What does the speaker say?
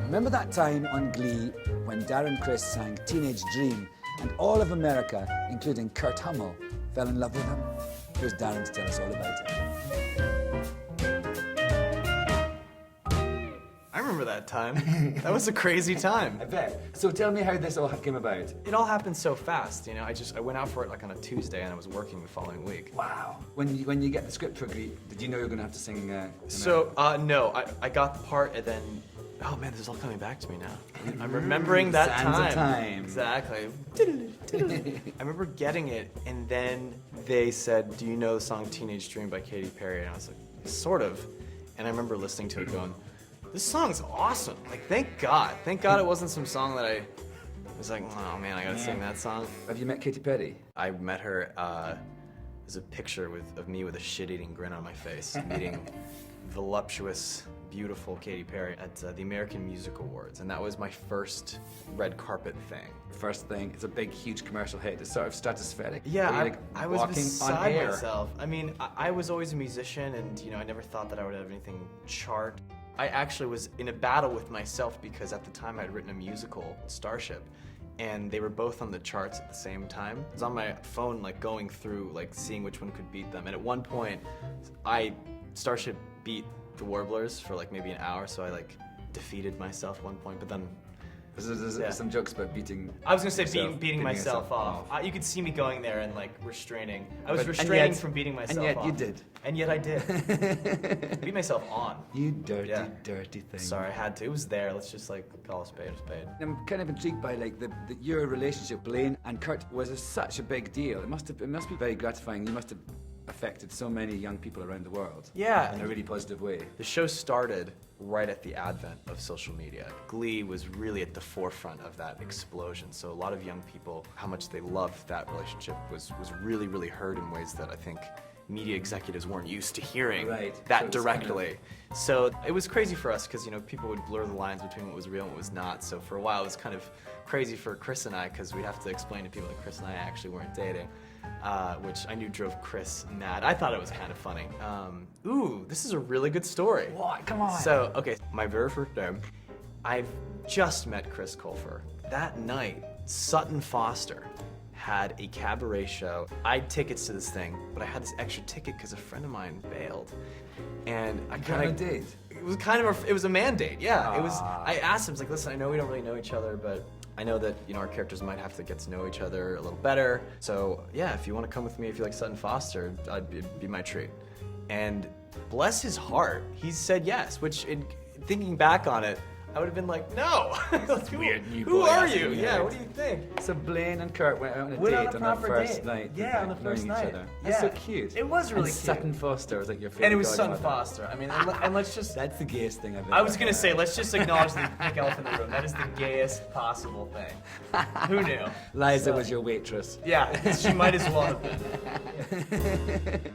Remember that time on Glee when Darren and Chris sang Teenage Dream and all of America, including Kurt Hummel, fell in love with him? Here's Darren to tell us all about it. I remember that time. That was a crazy time. I bet. So tell me how this all came about. It all happened so fast, you know. I went out for it like on a Tuesday and I was working the following week. Wow. When you get the script for Glee, did you know you were going to have to sing? No, I got the part and then, oh man, this is all coming back to me now. I'm remembering that Sands time. of time. Exactly. I remember getting it and then they said, do you know the song Teenage Dream by Katy Perry? And I was like, sort of. And I remember listening to it going, this song's awesome. Like, thank God. Thank God it wasn't some song that I was like, oh man, I gotta sing that song. Have you met Katy Perry? I met her, there's a picture of me with a shit-eating grin on my face, meeting voluptuous, beautiful Katy Perry at the American Music Awards, and that was my first red carpet thing. First thing, it's a big, huge commercial hit. It's sort of stratospheric. Yeah, I was walking beside on air. myself. I mean, I was always a musician, and you know, I never thought that I would have anything chart. I actually was in a battle with myself because at the time I'd written a musical, Starship, and they were both on the charts at the same time. I was on my phone, like going through, like seeing which one could beat them, and at one point, Starship beat the Warblers for like maybe an hour, so I like defeated myself at one point, but then There's some jokes about beating. I was gonna say yourself, beating myself off. You could see me going there and like restraining. I was restraining from beating myself off. And yet you did. And yet I did. Beat myself on. You dirty, dirty thing. Sorry, I had to. It was there. Let's just like call a spade a spade. I'm kind of intrigued by like your relationship, Blaine and Kurt, was such a big deal. It must be very gratifying. You must have affected so many young people around the world. Yeah. In a really positive way. The show started right at the advent of social media. Glee was really at the forefront of that explosion. So a lot of young people, how much they loved that relationship was really, really heard in ways that I think media executives weren't used to hearing that directly. So it was crazy for us because, you know, people would blur the lines between what was real and what was not. So for a while it was kind of crazy for Chris and I because we'd have to explain to people that Chris and I actually weren't dating. Which I knew drove Chris mad. I thought it was kind of funny. Ooh, this is a really good story. What? Come on. So, okay, my very first time, I've just met Criss Colfer. That night, Sutton Foster had a cabaret show. I had tickets to this thing, but I had this extra ticket because a friend of mine bailed. And I kind of date. It was kind of it was a mandate, yeah. It was. I asked him, I was like, listen, I know we don't really know each other, but I know that, you know, our characters might have to get to know each other a little better. So yeah, if you want to come with me, if you like Sutton Foster, it'd be my treat. And bless his heart, he said yes, which thinking back on it, I would have been like, no. That's weird. Who are you? Yeah, what do you think? So Blaine and Kurt went out on a date on the first night. Yeah, on the first night. Each other. That's so cute. It was really and cute. Sutton Foster was like your favorite. And it was godmother. Sutton Foster. I mean, and let's just. That's the gayest thing I've ever I was gonna heard. say, let's just acknowledge the big elephant in the room. That is the gayest possible thing. Who knew? Liza was your waitress. Yeah, she might as well have been.